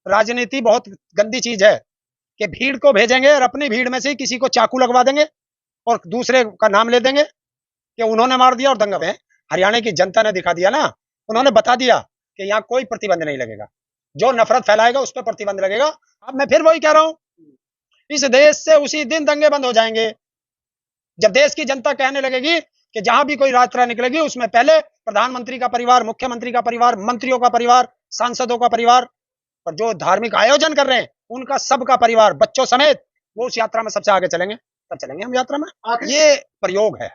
राजनीति बहुत गंदी चीज है कि भीड़ को भेजेंगे और अपनी भीड़ में से ही किसी को चाकू लगवा देंगे और दूसरे का नाम ले देंगे कि उन्होंने मार दिया और दंगा में। हरियाणा की जनता ने दिखा दिया ना, उन्होंने बता दिया कि यहाँ कोई प्रतिबंध नहीं लगेगा, जो नफरत फैलाएगा उस पर प्रतिबंध लगेगा। अब मैं फिर वही कह रहा हूं, इस देश से उसी दिन दंगे बंद हो जाएंगे जब देश की जनता कहने लगेगी कि जहां भी कोई यात्रा निकलेगी उसमें पहले प्रधानमंत्री का परिवार, मुख्यमंत्री का परिवार, मंत्रियों का परिवार, सांसदों का परिवार और जो धार्मिक आयोजन कर रहे हैं उनका सबका परिवार बच्चों समेत वो उस यात्रा में सबसे आगे चलेंगे, तब चलेंगे हम यात्रा में। ये प्रयोग है,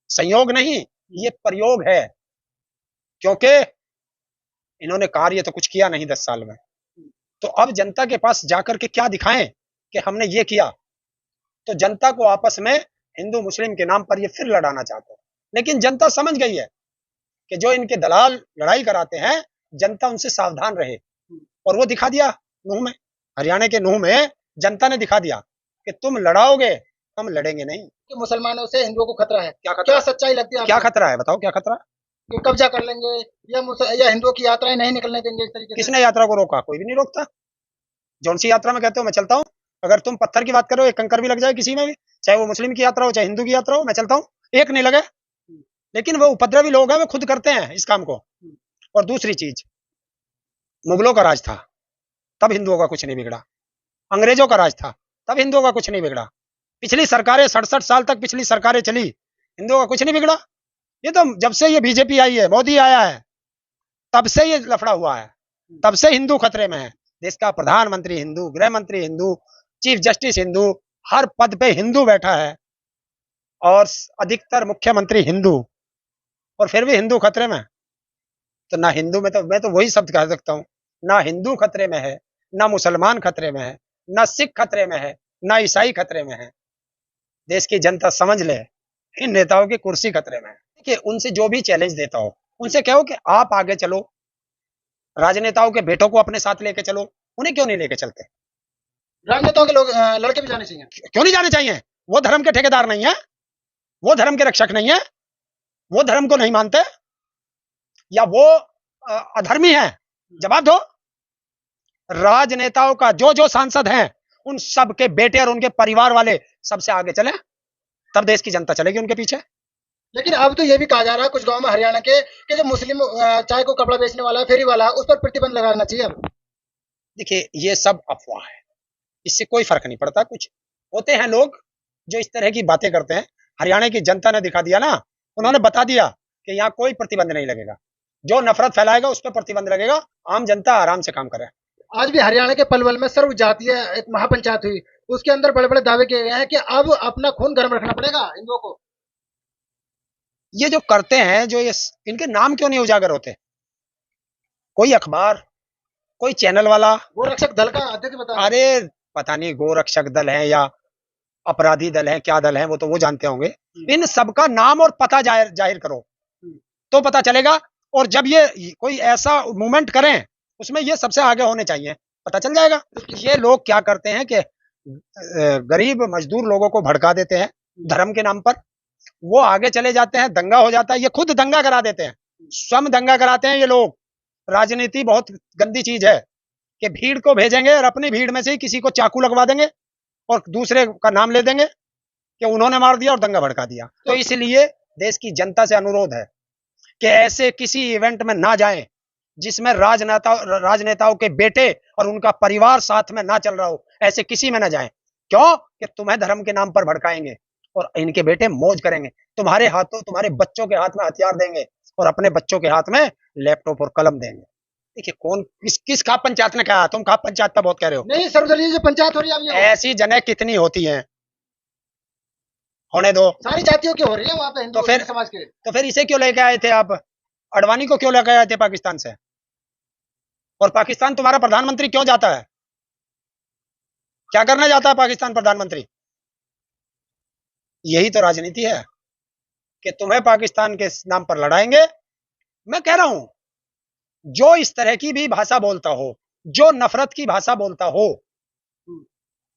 संयोग नहीं, ये प्रयोग है, क्योंकि इन्होंने कार्य तो कुछ किया नहीं 10 साल में, तो अब जनता के पास जाकर के क्या दिखाएं कि हमने ये किया। तो जनता को आपस में हिंदू मुस्लिम के नाम पर ये फिर लड़ाना चाहते हैं, लेकिन जनता समझ गई है कि जो इनके दलाल लड़ाई कराते हैं जनता उनसे सावधान रहे। और वो दिखा दिया नूह में, हरियाणा के नूह में जनता ने दिखा दिया कि तुम लड़ाओगे, हम लड़ेंगे नहीं। कि मुसलमानों से हिंदुओं को खतरा है, क्या खतरा? क्या सच्चाई लगती है? क्या खतरा है बताओ, क्या खतरा? कि कब्जा कर लेंगे या हिंदुओं की यात्राएं नहीं निकलने देंगे इस तरीके से? किसने यात्रा को रोका? कोई भी नहीं रोकता। जौन सी यात्रा में कहते हो मैं चलता हूँ, अगर तुम पत्थर की बात करो एक कंकर भी लग जाए किसी में भी, चाहे वो मुस्लिम की यात्रा हो चाहे हिंदू की यात्रा हो, मैं चलता हूँ, एक नहीं लगे। लेकिन वो उपद्रवी लोग हैं, वो खुद करते हैं इस काम को। और दूसरी चीज, मुगलों का राज था तब हिंदुओं का कुछ नहीं बिगड़ा, अंग्रेजों का राज था तब हिंदुओं का कुछ नहीं बिगड़ा, पिछली सरकारें 67 साल तक पिछली सरकारें चली, हिंदुओं का कुछ नहीं बिगड़ा। ये तो जब से ये बीजेपी आई है, मोदी आया है, तब से ये लफड़ा हुआ है, तब से हिंदू खतरे में है। देश का प्रधानमंत्री हिंदू, गृह मंत्री हिंदू, चीफ जस्टिस हिंदू, हर पद पे हिंदू बैठा है और अधिकतर मुख्यमंत्री हिंदू, और फिर भी हिंदू खतरे में। तो ना हिंदू में, तो मैं तो वही शब्द कह सकता हूँ, ना हिंदू खतरे में है, ना मुसलमान खतरे में है, ना सिख खतरे में है, ना ईसाई खतरे में है। देश की जनता समझ ले, इन नेताओं की कुर्सी खतरे में है। देखिए, उनसे जो भी चैलेंज देता हो उनसे कहो कि आप आगे चलो, राजनेताओं के बेटों को अपने साथ लेके चलो। उन्हें क्यों नहीं लेके चलते? राजनेताओं के लोग लड़के भी जाने चाहिए। क्यों नहीं जाने चाहिए? वो धर्म के ठेकेदार नहीं है, वो धर्म के रक्षक नहीं है, वो धर्म को नहीं मानते, या वो अधर्मी है? जवाब दो। राजनेताओं का जो जो सांसद हैं उन सब के बेटे और उनके परिवार वाले सबसे आगे चले, तब देश की जनता चलेगी उनके पीछे। लेकिन अब तो ये भी कहा जा रहा है कुछ गांव में हरियाणा के कि जो मुस्लिम चाहे को कपड़ा बेचने वाला है, फेरी वाला है, उस पर प्रतिबंध लगाना चाहिए अब। देखिए, ये सब अफवाह है, इससे कोई फर्क नहीं पड़ता। कुछ होते हैं लोग जो इस तरह की बातें करते हैं। हरियाणा की जनता ने दिखा दिया ना, उन्होंने बता दिया कि यहाँ कोई प्रतिबंध नहीं लगेगा, जो नफरत फैलाएगा उस पर प्रतिबंध लगेगा। आम जनता आराम से काम करे। आज भी हरियाणा के पलवल में सर्व जातीय एक महापंचायत हुई, उसके अंदर बड़े बड़े दावे किए गए हैं कि अब अपना खून गर्म रखना पड़ेगा हिंदुओं को। ये जो करते हैं, जो ये इनके नाम क्यों नहीं उजागर होते? कोई अखबार, कोई चैनल वाला, गोरक्षक दल का अध्यक्ष बता। अरे पता नहीं गोरक्षक दल है या अपराधी दल है, क्या दल है, वो तो वो जानते होंगे। इन सबका नाम और पता जाहिर करो तो पता चलेगा। और जब ये कोई ऐसा मूवमेंट करें उसमें ये सबसे आगे होने चाहिए, पता चल जाएगा। ये लोग क्या करते हैं कि गरीब मजदूर लोगों को भड़का देते हैं धर्म के नाम पर, वो आगे चले जाते हैं, दंगा हो जाता है, ये खुद दंगा करा देते हैं, स्वयं दंगा कराते हैं ये लोग। राजनीति बहुत गंदी चीज है कि भीड़ को भेजेंगे और अपनी भीड़ में से ही किसी को चाकू लगवा देंगे और दूसरे का नाम ले देंगे कि उन्होंने मार दिया और दंगा भड़का दिया। तो इसलिए देश की जनता से अनुरोध है कि ऐसे किसी इवेंट में ना जाएं जिसमें राजनेताओं के बेटे और उनका परिवार साथ में ना चल रहा हो, ऐसे किसी में ना जाएं। क्यों? कि तुम्हें धर्म के नाम पर भड़काएंगे और इनके बेटे मौज करेंगे, तुम्हारे हाथों, तुम्हारे बच्चों के हाथ में हथियार देंगे और अपने बच्चों के हाथ में लैपटॉप और कलम देंगे। देखिए, कौन किस खाप पंचायत ने कहा? तुम खाप पंचायत का बहुत कह रहे हो। नहीं, सर्वदलीय जो पंचायत हो रही है ऐसी जगह कितनी होती हैं, होने दो। सारी जातियों की हो रही है वहां पे, हिंदू तो फिर समाज के। तो फिर इसे क्यों लेके आए थे आप? अडवाणी को क्यों लेके आए थे पाकिस्तान से? और पाकिस्तान तुम्हारा प्रधानमंत्री क्यों जाता है? क्या करने जाता है पाकिस्तान प्रधानमंत्री? यही तो राजनीति है कि तुम्हें पाकिस्तान के नाम पर लड़ाएंगे। मैं कह रहा हूं, जो इस तरह की भी भाषा बोलता हो, जो नफरत की भाषा बोलता हो,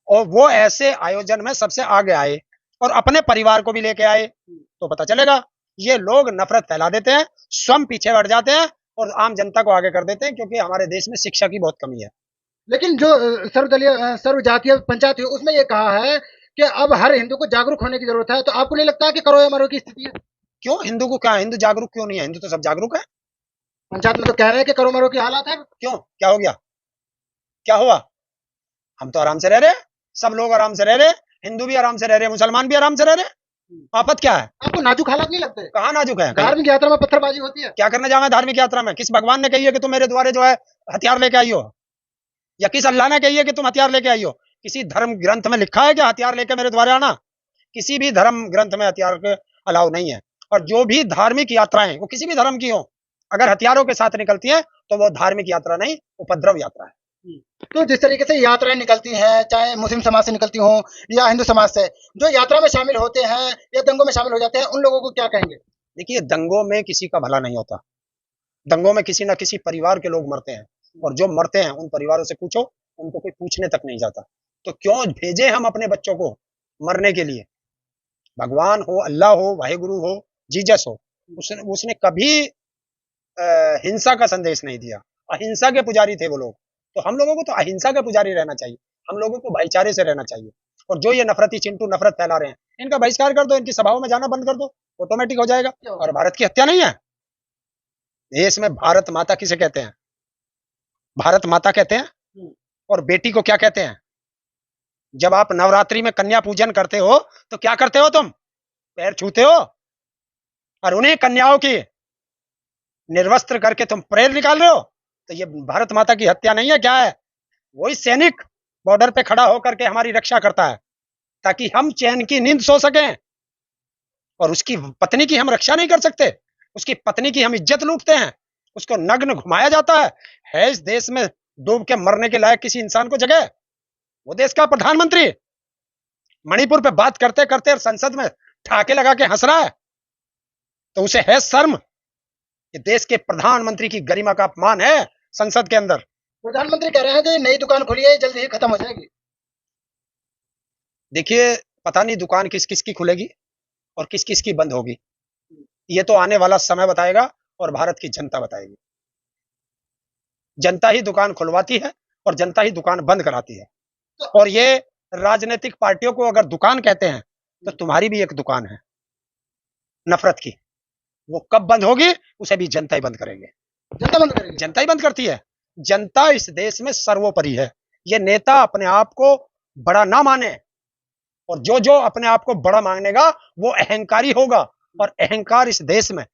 और वो ऐसे आयोजन में सबसे आगे आए और अपने परिवार को भी लेके आए, तो पता चलेगा। ये लोग नफरत फैला देते हैं, स्वयं पीछे हट जाते हैं और आम जनता को आगे कर देते हैं, क्योंकि हमारे देश में शिक्षा की बहुत कमी है। लेकिन जो सर्वदलीय सर्वजातीय पंचायत हुई उसमें ये कहा है कि अब हर हिंदू को जागरूक होने की जरूरत है, तो आपको नहीं लगता कि करो या मरो की स्थिति है? क्यों हिंदू को क्या है? हिंदू जागरूक क्यों नहीं है? हिंदू तो सब जागरूक है। पंचायत में तो कह रहे हैं कि करो मरो की हालात है। क्यों, क्या हो गया? क्या हुआ? हम तो आराम से रह रहे हैं, सब लोग आराम से रह रहे हैं, हिंदू भी आराम से रह रहे हैं, मुसलमान भी आराम से रह रहे हैं। आफत क्या है? आपको नाजुक हालात नहीं लगते? कहाँ नाजुक है? कहीं धार्मिक यात्रा में पत्थरबाजी होती है। क्या करने जाना है धार्मिक यात्रा में? किस भगवान ने कही है कि तुम मेरे द्वारे जो है हथियार लेके आई हो? या किस अल्लाह ने कही है कि तुम हथियार लेके आई हो? किसी धर्म ग्रंथ में लिखा है कि हथियार लेके मेरे द्वारे आना? किसी भी धर्म ग्रंथ में हथियार के अलाउ नहीं है। और जो भी धार्मिक यात्राएं वो किसी भी धर्म की हो, अगर हथियारों के साथ निकलती है तो वो धार्मिक यात्रा नहीं, उपद्रव यात्रा है। तो जिस तरीके से यात्राएं निकलती हैं, चाहे मुस्लिम समाज से निकलती हों या हिंदू समाज से, जो यात्रा में शामिल होते हैं या दंगों में शामिल हो जाते हैं, उन लोगों को क्या कहेंगे? देखिए, दंगों में किसी का भला नहीं होता। दंगों में किसी ना किसी परिवार के लोग मरते हैं, और जो मरते हैं उन परिवारों से पूछो, उनको कोई पूछने तक नहीं जाता। तो क्यों भेजे हम अपने बच्चों को मरने के लिए? भगवान हो, अल्लाह हो, वाहेगुरु हो, जीजस हो, उसने उसने कभी हिंसा का संदेश नहीं दिया। अहिंसा के पुजारी थे वो लोग। तो हम लोगों को तो अहिंसा का पुजारी रहना चाहिए। हम लोगों को भाईचारे से रहना चाहिए। और जो ये नफरती चिंटू नफरत फैला रहे हैं, इनका बहिष्कार कर दो, इनकी सभाओं में जाना बंद कर दो, ऑटोमेटिक हो जाएगा। और भारत की हत्या नहीं है। देश में भारत माता किसे कहते हैं? भारत माता कहते हैं। और बेटी को क्या कहते हैं? जब आप नवरात्रि में कन्या पूजन करते हो तो क्या करते हो? तुम पैर छूते हो, और उन्हीं कन्याओं की निर्वस्त्र करके तुम प्रेर निकाल रहे हो। तो ये भारत माता की हत्या नहीं है? क्या है? वही सैनिक बॉर्डर पे खड़ा होकर के हमारी रक्षा करता है, ताकि हम चैन की नींद सो सकें। और उसकी पत्नी की हम रक्षा नहीं कर सकते? उसकी पत्नी की हम इज्जत लूटते हैं, उसको नग्न घुमाया जाता है इस देश में डूब के मरने के लायक किसी इंसान को जगह? वो देश का प्रधानमंत्री मणिपुर पे बात करते करते और संसद में ठाके लगा के हंस रहा है, तो उसे है शर्म? ये देश के प्रधानमंत्री की गरिमा का अपमान है संसद के अंदर। प्रधानमंत्री कह रहे हैं कि नई दुकान खुली है, जल्दी ही खत्म हो जाएगी। देखिए, पता नहीं दुकान किस किस की खुलेगी और किस किस की बंद होगी। ये तो आने वाला समय बताएगा और भारत की जनता बताएगी। जनता ही दुकान खुलवाती है और जनता ही दुकान बंद कराती है। और ये राजनीतिक पार्टियों को अगर दुकान कहते हैं, तो तुम्हारी भी एक दुकान है नफरत की। वो कब बंद होगी उसे भी जनता ही बंद करेंगे। जनता बंद करेगी? जनता ही बंद करती है। जनता इस देश में सर्वोपरि है। ये नेता अपने आप को बड़ा ना माने, और जो जो अपने आप को बड़ा मानेगा वो अहंकारी होगा। और अहंकार इस देश में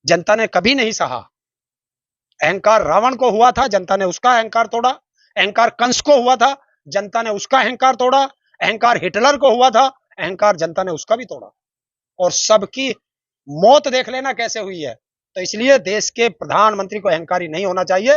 जनता ने कभी नहीं सहा। अहंकार रावण को हुआ था, जनता ने उसका अहंकार तोड़ा। अहंकार कंस को हुआ था, जनता ने उसका अहंकार तोड़ा। अहंकार हिटलर को हुआ था, अहंकार जनता ने उसका भी तोड़ा। और सबकी मौत देख लेना कैसे हुई है। तो इसलिए देश के प्रधानमंत्री को अहंकारी नहीं होना चाहिए।